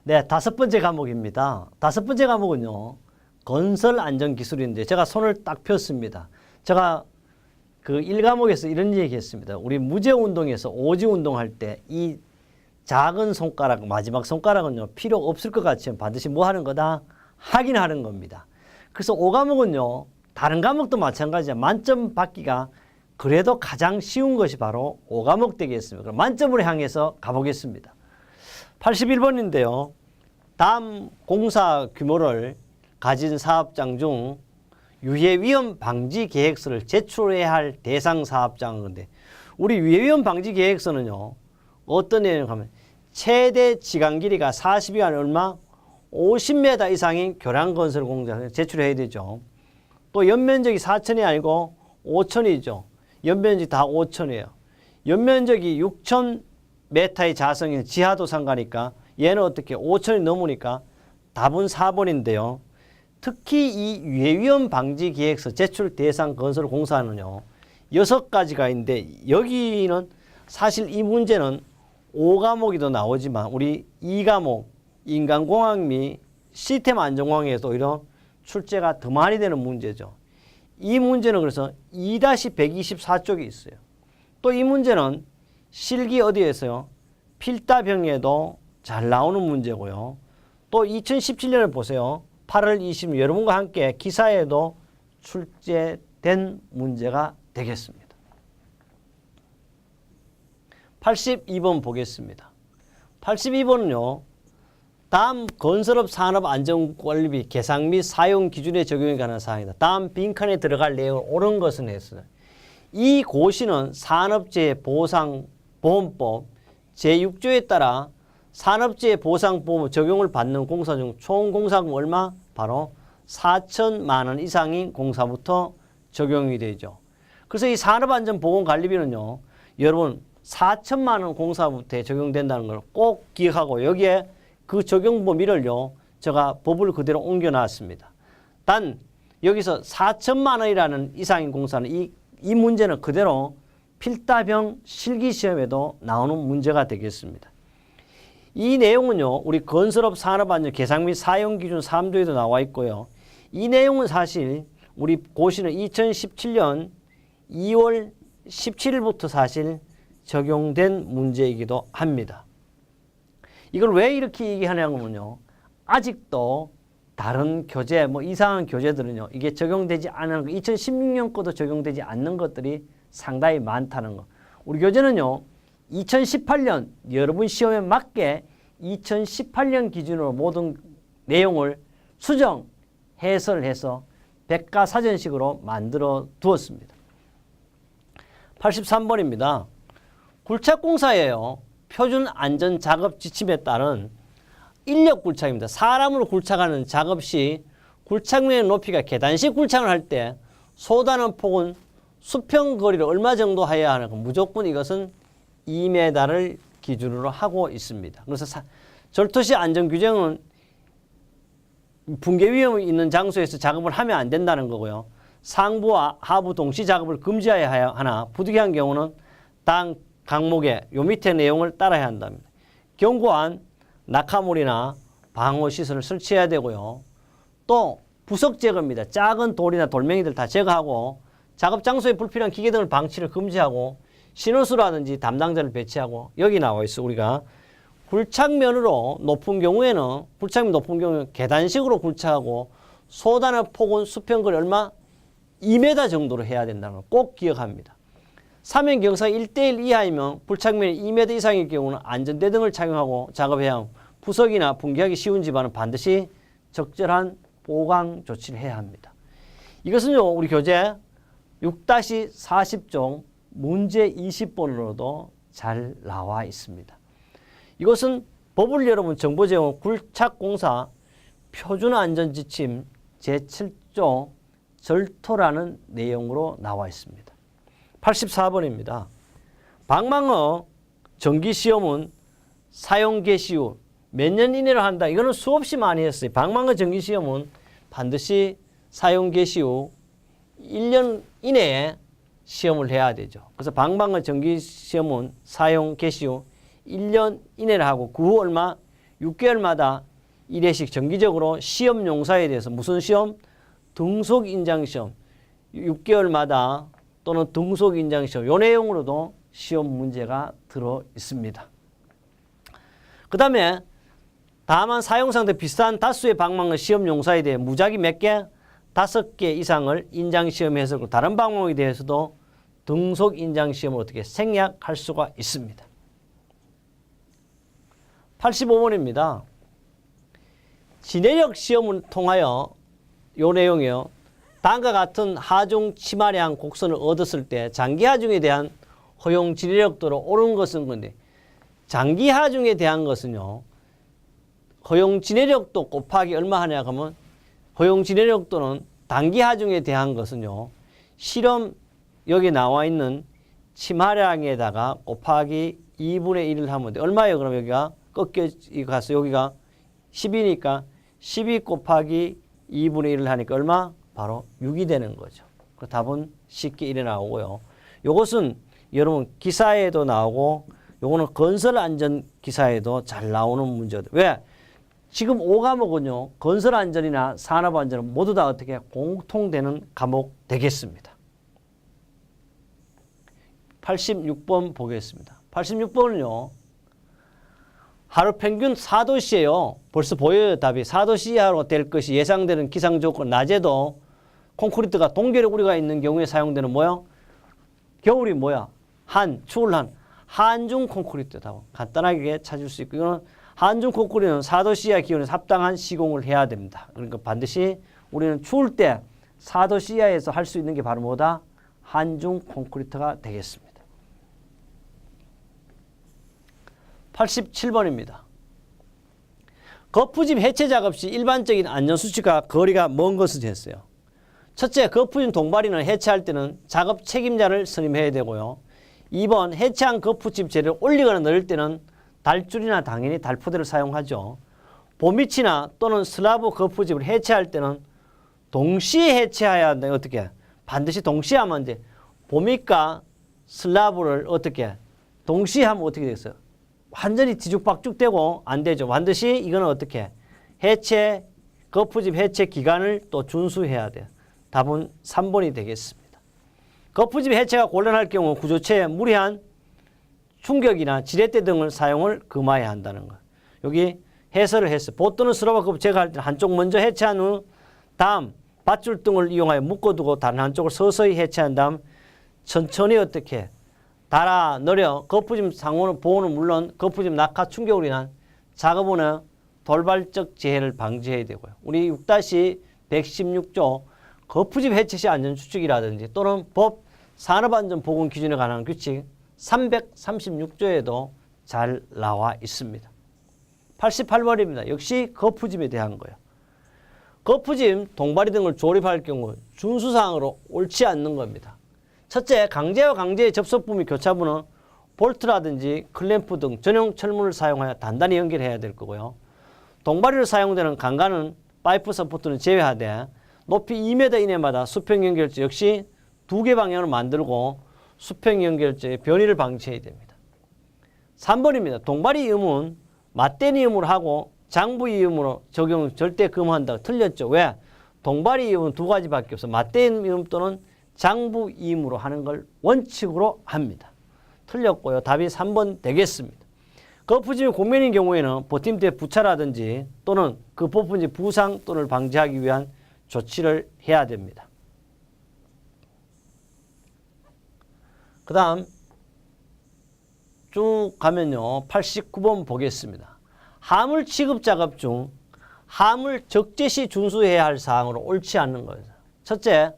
네, 다섯 번째 과목입니다. 다섯 번째 과목은요, 건설 안전 기술인데 제가 손을 딱 폈습니다. 제가 그 1과목에서 이런 얘기 했습니다. 우리 무제 운동에서 오지 운동할 때 이 작은 손가락, 마지막 손가락은요, 필요 없을 것 같지만 반드시 뭐 하는 거다? 확인하는 겁니다. 그래서 5과목은요, 다른 과목도 마찬가지야. 만점 받기가 그래도 가장 쉬운 것이 바로 5과목 되겠습니다. 그럼 만점으로 향해서 가보겠습니다. 81번인데요. 다음 공사 규모를 가진 사업장 중 유해 위험 방지 계획서를 제출해야 할 대상 사업장은 건데, 우리 유해 위험 방지 계획서는요, 어떤 내용을 하면 최대 지강 길이가 40이 아니라 얼마? 50m 이상인 교량 건설 공장을 제출해야 되죠. 또 연면적이 4천이 아니고 5천이죠. 연면적이 다 5천이에요. 연면적이 6,000m의 자성인 지하도 상가니까 얘는 어떻게 5천이 넘으니까 답은 4번인데요. 특히 이 유해 위험 방지 계획서 제출 대상 건설 공사는요, 6가지가 있는데 여기는 사실 이 문제는 5과목에도 나오지만 우리 2과목 인간공학 및 시스템 안전공학에도 오히려 출제가 더 많이 되는 문제죠. 이 문제는 그래서 2-124쪽에 있어요. 또 이 문제는 실기 어디에서요? 필답형에도 잘 나오는 문제고요. 또 2017년을 보세요. 8월 20일 여러분과 함께 기사에도 출제된 문제가 되겠습니다. 82번 보겠습니다. 82번은요. 다음 건설업 산업안전관리비 계상 및 사용 기준에 적용에 관한 사항이다. 다음 빈칸에 들어갈 내용을 옳은 것은 했어요. 이 고시는 산업재해보상보험법 제6조에 따라 산업재해보상보험 적용을 받는 공사 중 총 공사금 얼마? 바로 4천만 원 이상인 공사부터 적용이 되죠. 그래서 이 산업안전보건관리비는요, 여러분 4천만 원 공사부터 적용된다는 걸 꼭 기억하고 여기에 그 적용 범위를요, 제가 법을 그대로 옮겨놨습니다. 단 여기서 4천만 원이라는 이상인 공사는 이 문제는 그대로 필답형 실기시험에도 나오는 문제가 되겠습니다. 이 내용은요, 우리 건설업 산업안전 계상 및 사용기준 3조에도 나와 있고요. 이 내용은 사실 우리 고시는 2017년 2월 17일부터 사실 적용된 문제이기도 합니다. 이걸 왜 이렇게 얘기하냐면요, 아직도 다른 교재, 이상한 교재들은요, 이게 적용되지 않은 거, 2016년 거도 적용되지 않는 것들이 상당히 많다는 거. 우리 교재는요, 2018년 여러분 시험에 맞게 2018년 기준으로 모든 내용을 수정, 해설을 해서 백과사전식으로 만들어 두었습니다. 83번입니다. 굴착공사예요. 표준 안전 작업 지침에 따른 인력 굴착입니다. 사람으로 굴착하는 작업 시 굴착면의 높이가 계단식 굴착을 할 때 쏟아는 폭은 수평 거리를 얼마 정도 해야 하는가? 무조건 이것은 2m를 기준으로 하고 있습니다. 그래서 절토시 안전규정은 붕괴 위험이 있는 장소에서 작업을 하면 안 된다는 거고요. 상부와 하부 동시 작업을 금지해야 하나 부득이한 경우는 당 강목의 요 밑에 내용을 따라야 한답니다. 견고한 낙하물이나 방어시설을 설치해야 되고요. 또 부석 제거입니다. 작은 돌이나 돌멩이들 다 제거하고 작업 장소에 불필요한 기계 등을 방치를 금지하고 신호수라든지 담당자를 배치하고 여기 나와 있어. 우리가 굴착면으로 높은 경우에는 굴착면 높은 경우에는 계단식으로 굴착하고 쏟아는 폭은 수평거리 얼마? 2m 정도로 해야 된다는 걸 꼭 기억합니다. 사면 경사 1:1 이하이면 굴착면이 2m 이상일 경우는 안전대 등을 착용하고 작업해야 하고 부석이나 붕괴하기 쉬운 집안은 반드시 적절한 보강 조치를 해야 합니다. 이것은요, 우리 교재 6-40종 문제 20번으로도 잘 나와 있습니다. 이것은 법을 여러분 정보 제공 굴착공사 표준안전지침 제7조 절토라는 내용으로 나와 있습니다. 84번입니다. 방망어 정기시험은 사용 개시 후 몇 년 이내로 한다. 이거는 수없이 많이 했어요. 방망어 정기시험은 반드시 사용 개시 후 1년 이내에 시험을 해야 되죠. 그래서 방망어 정기시험은 사용 개시 후 1년 이내를 하고 그 후 얼마? 6개월마다 1회씩 정기적으로 시험 용사에 대해서 무슨 시험? 등속 인장 시험. 6개월마다 또는 등속 인장 시험. 요 내용으로도 시험 문제가 들어 있습니다. 그 다음에 다만 사용상대 비슷한 다수의 방망이 시험 용사에 대해 무작위 몇 개? 5개 이상을 인장 시험에 해서 다른 방법에 대해서도 등속 인장 시험을 어떻게 생략할 수가 있습니다. 85번입니다. 지내력 시험을 통하여 요 내용이요. 다음과 같은 하중 치마량 곡선을 얻었을 때 장기 하중에 대한 허용 지내력도로 옳은 것은 건데 장기 하중에 대한 것은요. 허용 지내력도 곱하기 얼마 하냐 하면 허용 지내력도는 단기 하중에 대한 것은요. 실험 여기 나와 있는 치마량에다가 곱하기 2분의 1을 하면 돼. 얼마예요? 그럼 여기가 꺾여가서 여기가 10이니까 12 곱하기 2분의 1을 하니까 얼마? 바로 6이 되는 거죠. 그 답은 쉽게 1에 나오고요. 요것은 여러분 기사에도 나오고 요거는 건설안전 기사에도 잘 나오는 문제들. 왜? 지금 5과목은요. 건설안전이나 산업안전은 모두 다 어떻게 공통되는 과목 되겠습니다. 86번 보겠습니다. 86번은요. 하루 평균 4도씨예요. 벌써 보여요. 답이 4도씨 이하로 될 것이 예상되는 기상조건. 낮에도 콘크리트가 동계를 우리가 있는 경우에 사용되는 뭐야? 겨울이 뭐야? 추울 한중 콘크리트다. 간단하게 찾을 수 있고 이거는 한중 콘크리트는 4도씨 이하 기온에 합당한 시공을 해야 됩니다. 그러니까 반드시 우리는 추울 때 4도씨 이하에서 할 수 있는 게 바로 뭐다? 한중 콘크리트가 되겠습니다. 87번입니다. 거푸집 해체 작업 시 일반적인 안전수칙과 거리가 먼 것을 했어요. 첫째, 거푸집 동바리는 해체할 때는 작업 책임자를 선임해야 되고요. 2번, 해체한 거푸집 재료를 올리거나 넣을 때는 달줄이나 당연히 달포대를 사용하죠. 보미치나 또는 슬라브 거푸집을 해체할 때는 동시에 해체해야 한다. 어떻게? 반드시 동시에 하면 이제 보미과 슬라브를 어떻게? 동시에 하면 어떻게 되겠어요? 완전히 뒤죽박죽 되고 안 되죠. 반드시 이거는 어떻게? 거푸집 해체 기간을 또 준수해야 돼요. 답은 3번이 되겠습니다. 거푸집 해체가 곤란할 경우 구조체에 무리한 충격이나 지렛대 등을 사용을 금하여야 한다는 거. 여기 해설을 했어요. 보트는 스로바 거푸 제거할 때 한쪽 먼저 해체한 후 다음 밧줄 등을 이용하여 묶어두고 다른 한쪽을 서서히 해체한 다음 천천히 어떻게 달아 내려 거푸집 상호는 보호는 물론 거푸집 낙하 충격으로 인한 작업원의 돌발적 재해를 방지해야 되고요. 우리 6-116조 거푸집 해체 시 안전수칙이라든지 또는 법 산업안전보건 기준에 관한 규칙 336조에도 잘 나와 있습니다. 88번입니다. 역시 거푸집에 대한 거예요. 거푸집, 동바리 등을 조립할 경우 준수사항으로 옳지 않는 겁니다. 첫째, 강제와 강제의 접속부 및 교차부는 볼트라든지 클램프 등 전용 철문을 사용하여 단단히 연결해야 될 거고요. 동바리로 사용되는 강간은 파이프 서포트는 제외하되 높이 2m 이내마다 수평 연결재 역시 2개 방향으로 만들고 수평 연결재의 변이를 방지해야 됩니다. 3번입니다. 동바리 이음은 맞대니 이음으로 하고 장부 이음으로 적용 절대 금한다. 틀렸죠. 왜? 동바리 이음은 두 가지밖에 없어. 맞대니 이음 또는 장부 이음으로 하는 걸 원칙으로 합니다. 틀렸고요. 답이 3번 되겠습니다. 거푸집이 곡면인 경우에는 버팀대 부차라든지 또는 그 부분지 부상 또는 방지하기 위한 조치를 해야 됩니다. 그 다음 쭉 가면요. 89번 보겠습니다. 화물 취급 작업 중 화물 적재시 준수해야 할 사항으로 옳지 않는 거예요. 첫째,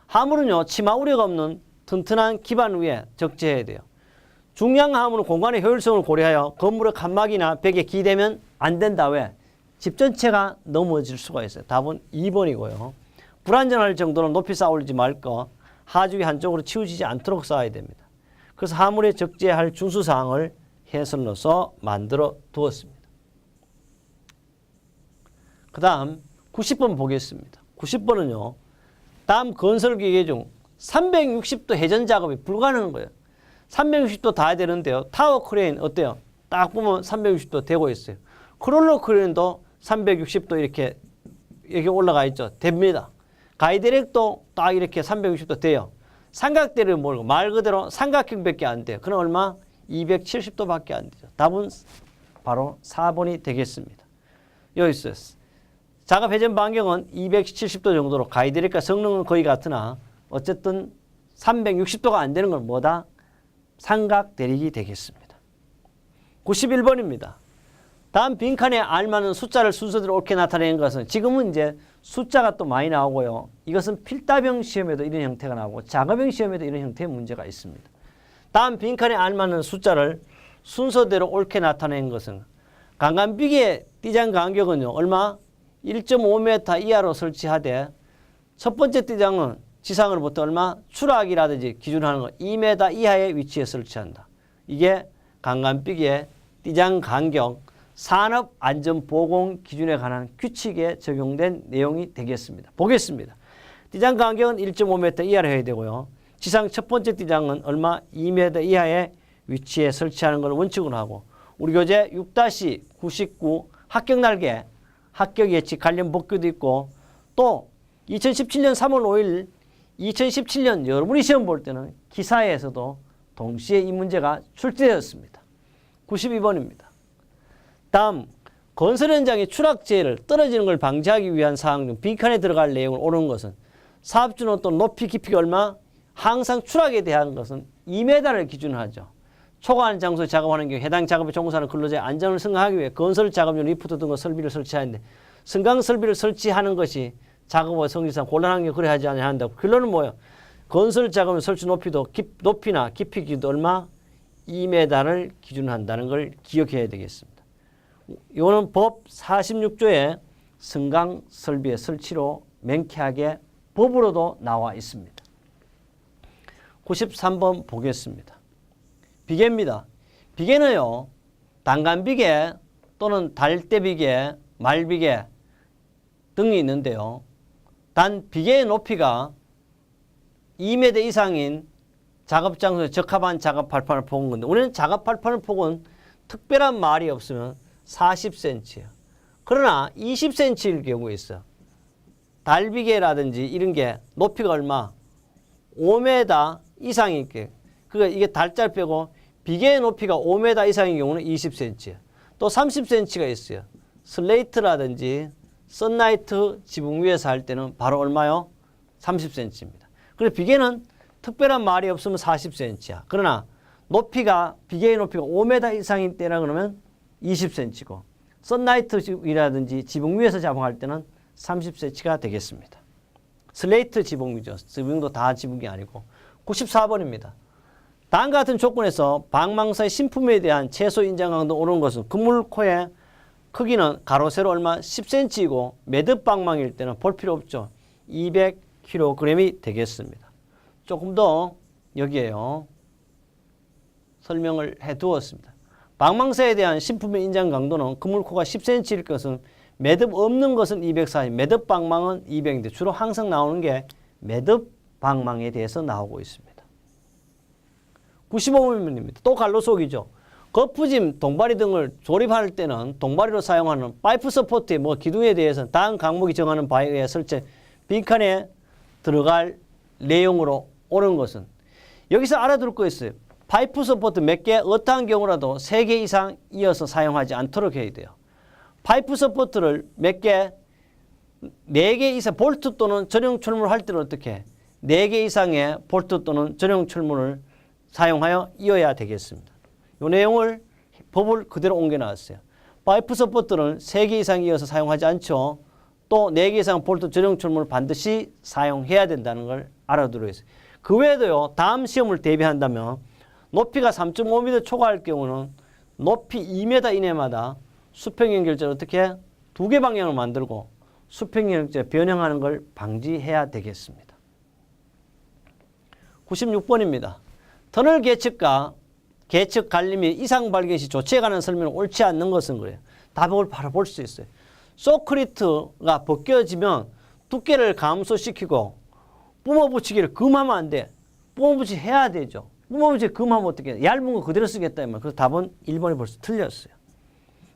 화물은요. 치마 우려가 없는 튼튼한 기반 위에 적재해야 돼요. 중량 화물은 공간의 효율성을 고려하여 건물의 칸막이나 벽에 기대면 안 된다. 왜? 집 전체가 넘어질 수가 있어요. 답은 2번이고요. 불안전할 정도로 높이 쌓아 올리지 말 것, 하중이 한쪽으로 치우치지 않도록 쌓아야 됩니다. 그래서 화물에 적재할 준수사항을 해설로서 만들어 두었습니다. 그 다음 90번 보겠습니다. 90번은요. 다음 건설기계 중 360도 회전 작업이 불가능한 거예요. 360도 다 되는데요. 타워 크레인 어때요? 딱 보면 360도 되고 있어요. 크롤로크린도 360도 이렇게 올라가 있죠. 됩니다. 가이드렉도 딱 이렇게 360도 돼요. 삼각대를 모르고 말 그대로 삼각형밖에 안 돼요. 그럼 얼마? 270도밖에 안 되죠. 답은 바로 4번이 되겠습니다. 여기 있어요. 작업 회전 반경은 270도 정도로 가이드렉과 성능은 거의 같으나 어쨌든 360도가 안 되는 건 뭐다? 삼각 대립이 되겠습니다. 91번입니다. 다음 빈칸에 알맞는 숫자를 순서대로 옳게 나타내는 것은 지금은 이제 숫자가 또 많이 나오고요. 이것은 필답형 시험에도 이런 형태가 나오고 작업형 시험에도 이런 형태의 문제가 있습니다. 다음 빈칸에 알맞는 숫자를 순서대로 옳게 나타낸 것은 강간비계의 띠장 간격은요. 얼마? 1.5m 이하로 설치하되 첫 번째 띠장은 지상으로부터 얼마? 추락이라든지 기준하는 거 2m 이하의 위치에 설치한다. 이게 강간비계의 띠장 간격 산업안전보건 기준에 관한 규칙에 적용된 내용이 되겠습니다. 보겠습니다. 띠장 간격은 1.5m 이하로 해야 되고요. 지상 첫 번째 띠장은 얼마? 2m 이하의 위치에 설치하는 걸 원칙으로 하고 우리 교재 6-99 합격 날개, 합격 예측 관련 법규도 있고 또 2017년 3월 5일 2017년 여러분이 시험 볼 때는 기사에서도 동시에 이 문제가 출제되었습니다. 92번입니다. 다음 건설 현장의 추락재해를 떨어지는 걸 방지하기 위한 사항 중 빈칸에 들어갈 내용을 옳은 것은 사업주는 또 높이 깊이가 얼마? 항상 추락에 대한 것은 2m를 기준하죠. 초과한 장소에 작업하는 경우 해당 작업에 종사하는 근로자의 안전을 승강하기 위해 건설 작업용 리프트 등의 설비를 설치하는데 승강 설비를 설치하는 것이 작업의 성질상 곤란한 경우 그래야 하지 않아야 한다고. 결론은 뭐예요? 건설 작업의 설치 높이도 높이나 깊이 기준도 얼마? 2m를 기준한다는 걸 기억해야 되겠습니다. 이거는 법 46조의 승강 설비의 설치로 명쾌하게 법으로도 나와 있습니다. 93번 보겠습니다. 비계입니다. 비계는요, 단간비계 또는 달대비계, 말비계 등이 있는데요. 단 비계의 높이가 2m 이상인 작업 장소에 적합한 작업 발판을 포은 건데 우리는 작업 발판을 포은 특별한 말이 없으면 40cm예요. 그러나 20cm일 경우에 있어. 달비계라든지 이런 게 높이가 얼마? 5m 이상인 게 그러니까 이게 달자를 빼고 비계의 높이가 5m 이상인 경우는 20cm. 또 30cm가 있어요. 슬레이트라든지 선라이트 지붕 위에서 할 때는 바로 얼마요? 30cm입니다. 그래서 비계는 특별한 말이 없으면 40cm야. 그러나 높이가 비계의 높이가 5m 이상인 때라 그러면 20cm고 선라이트이라든지 지붕 위에서 작업할 때는 30cm가 되겠습니다. 슬레이트 지붕이죠. 지붕도 다 지붕이 아니고. 94번입니다. 다음과 같은 조건에서 방망사의 신품에 대한 최소 인정 강도 오른 것은 그물코의 크기는 가로 세로 얼마? 10cm이고 매듭 방망일 때는 볼 필요 없죠. 200kg이 되겠습니다. 조금 더 여기에요. 설명을 해 두었습니다. 방망사에 대한 신품의 인정 강도는 그물코가 10cm일 것은 매듭 없는 것은 240, 매듭 방망은 200인데 주로 항상 나오는 게 매듭 방망에 대해서 나오고 있습니다. 95번입니다. 또 갈로속이죠. 거푸짐, 동바리 등을 조립할 때는 동바리로 사용하는 파이프 서포트의 기둥에 대해서는 다음 항목이 정하는 바에 의해 설치 빈칸에 들어갈 내용으로 옳은 것은 여기서 알아둘 거 있어요. 파이프 서포트 몇 개, 어떠한 경우라도 3개 이상 이어서 사용하지 않도록 해야 돼요. 파이프 서포트를 몇 개, 4개 이상 볼트 또는 전용 철문을 할 때는 어떻게 해? 4개 이상의 볼트 또는 전용 철문을 사용하여 이어야 되겠습니다. 이 내용을 법을 그대로 옮겨 나왔어요. 파이프 서포트는 3개 이상 이어서 사용하지 않죠. 또 4개 이상 볼트 전용 철문을 반드시 사용해야 된다는 걸 알아두어야 했어요. 그 외에도요. 다음 시험을 대비한다면 높이가 3.5m 초과할 경우는 높이 2m 이내마다 수평 연결제를 어떻게 2개 방향을 만들고 수평 연결제 변형하는 걸 방지해야 되겠습니다. 96번입니다. 터널 계측과 계측 관리 및 이상 발견 시 조치에 관한 설명은 옳지 않는 것은 그래요. 답을 바로 볼 수 있어요. 소크리트가 벗겨지면 두께를 감소시키고 뿜어붙이기를 금하면 안 돼. 뿜어붙이 해야 되죠. 뿜어붙이 금하면 어떻게 해? 얇은 거 그대로 쓰겠다. 그래서 답은 1번이 벌써 틀렸어요.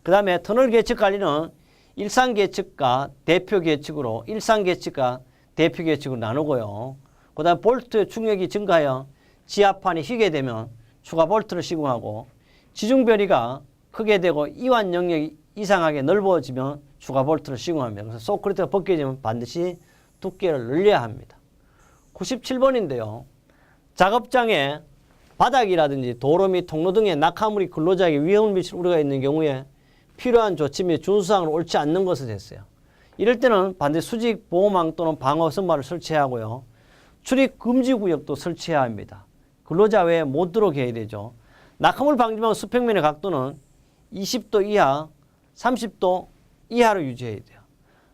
그 다음에 터널 계측 관리는 일상 계측과 대표 계측으로 일상 계측과 대표 계측으로 나누고요. 그 다음 볼트의 충격이 증가하여 지압판이 휘게 되면 추가 볼트를 시공하고 지중별이가 크게 되고 이완 영역이 이상하게 넓어지면 추가 볼트를 시공합니다. 그래서 소크리트가 벗겨지면 반드시 두께를 늘려야 합니다. 97번인데요. 작업장에 바닥이라든지 도로 및 통로 등에 낙하물이 근로자에게 위험을 미칠 우려가 있는 경우에 필요한 조치 및 준수사항을 옳지 않는 것을 했어요. 이럴 때는 반드시 수직 보호망 또는 방어 선반을 설치해야 하고요. 출입 금지 구역도 설치해야 합니다. 근로자 외에 못 들어오게 해야 되죠. 낙하물 방지망 수평면의 각도는 20도 이하, 30도 이하로 유지해야 돼요.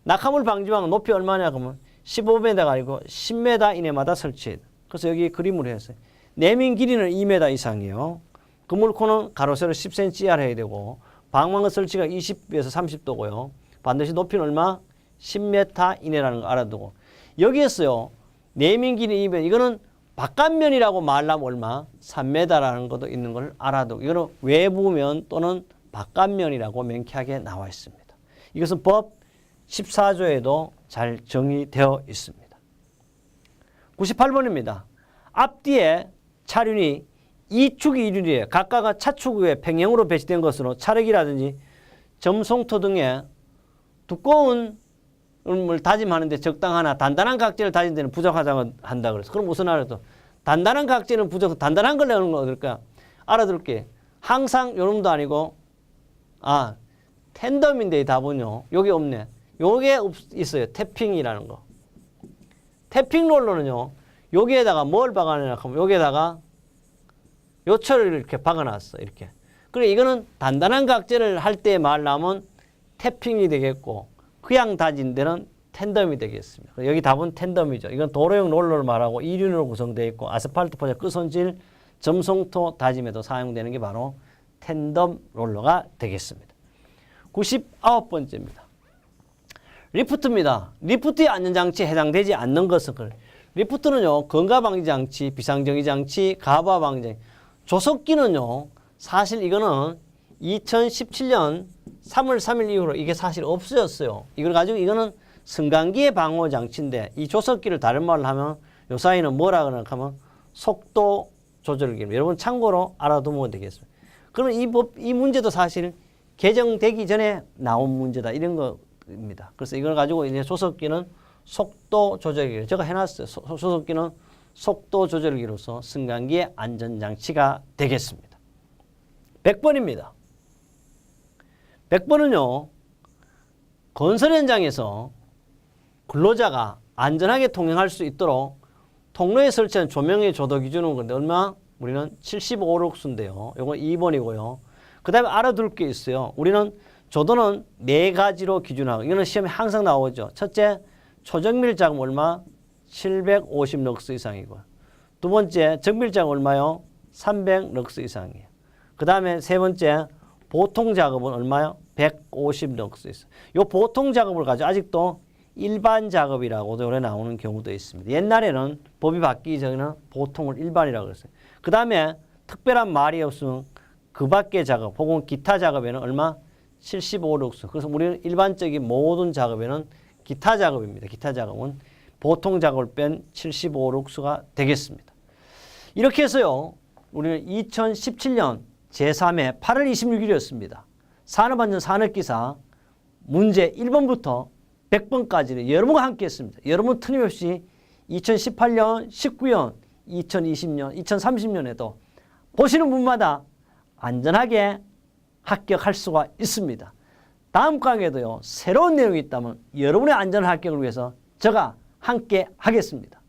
낙하물 방지망 높이 얼마냐 그러면 15m가 아니고 10m 이내마다 설치해야 돼요. 그래서 여기 그림으로 했어요. 내민 길이는 2m 이상이에요. 그물코는 가로 세로 10cm 이하로 해야 되고 방망이 설치가 20에서 30도고요. 반드시 높이는 얼마? 10m 이내라는 거 알아두고 여기에서요. 내민 길이 2m 이거는 바깥면이라고 말하면 얼마? 3m라는 것도 있는 걸 알아두고 이거는 외부면 또는 바깥면이라고 명쾌하게 나와 있습니다. 이것은 법 14조에도 잘 정의되어 있습니다. 98번입니다. 앞뒤에 차륜이 이축이 이륜이에요. 각각의 차축 위에 평행으로 배치된 것으로 차력이라든지 점송토 등의 두꺼운 을 다짐하는데 적당하나 단단한 각재를 다진 데는 부족하다고 한다 그래서 그럼 무슨 알아도 단단한 각재는 부족 단단한 걸 내는 거 어떨까? 알아들을게. 항상 요놈도 아니고 텐덤인데 이 답은요. 요게 없네. 요게 있어요. 태핑이라는 거. 태핑 롤러는요. 여기에다가 뭘 박아내냐 하면 여기에다가 요철을 이렇게 박아놨어. 이렇게. 그래 이거는 단단한 각재를 할 때 말하면 태핑이 되겠고 그냥 다진 데는 텐덤이 되겠습니다. 여기 답은 텐덤이죠. 이건 도로용 롤러를 말하고 이륜으로 구성되어 있고 아스팔트 포장 끝손질 점송토 다짐에도 사용되는 게 바로 텐덤 롤러가 되겠습니다. 99번째입니다. 리프트입니다. 리프트의 안전장치에 해당되지 않는 것은 리프트는요. 건강방지장치, 비상정지장치, 가바방지 조석기는요. 사실 이거는 2017년 3월 3일 이후로 이게 사실 없어졌어요. 이걸 가지고 이거는 승강기의 방호 장치인데 이 조석기를 다른 말로 하면 요 사이는 뭐라 그러나 하면 속도 조절기. 여러분 참고로 알아두면 되겠습니다. 그러면 이 문제도 사실 개정되기 전에 나온 문제다 이런 겁니다. 그래서 이걸 가지고 이제 조석기는 속도 조절기 제가 해놨어요. 조석기는 속도 조절기로서 승강기의 안전장치가 되겠습니다. 100번입니다. 100번은요. 건설 현장에서 근로자가 안전하게 통행할 수 있도록 통로에 설치한 조명의 조도 기준은 근데 얼마? 우리는 75룩스인데요. 이건 2번이고요. 그 다음에 알아둘 게 있어요. 우리는 조도는 4가지로 기준하고 이거는 시험에 항상 나오죠. 첫째, 초정밀자금 얼마? 750럭스 이상이고 두 번째, 정밀자금 얼마요? 300럭스 이상이에요. 그 다음에 세 번째, 보통 작업은 얼마요? 150럭스 있어요. 이 보통 작업을 가지고 아직도 일반 작업이라고도 오래 나오는 경우도 있습니다. 옛날에는 법이 바뀌기 전에는 보통을 일반이라고 그랬어요. 그 다음에 특별한 말이 없으면 그 밖의 작업 혹은 기타 작업에는 얼마? 75럭스. 그래서 우리는 일반적인 모든 작업에는 기타 작업입니다. 기타 작업은 보통 작업을 뺀 75럭스가 되겠습니다. 이렇게 해서요. 우리는 2017년 제3회 8월 26일이었습니다. 산업안전 산업기사 문제 1번부터 100번까지를 여러분과 함께 했습니다. 여러분 틀림없이 2018년, 19년, 2020년, 2030년에도 보시는 분마다 안전하게 합격할 수가 있습니다. 다음 강의에도요. 새로운 내용이 있다면 여러분의 안전 합격을 위해서 제가 함께 하겠습니다.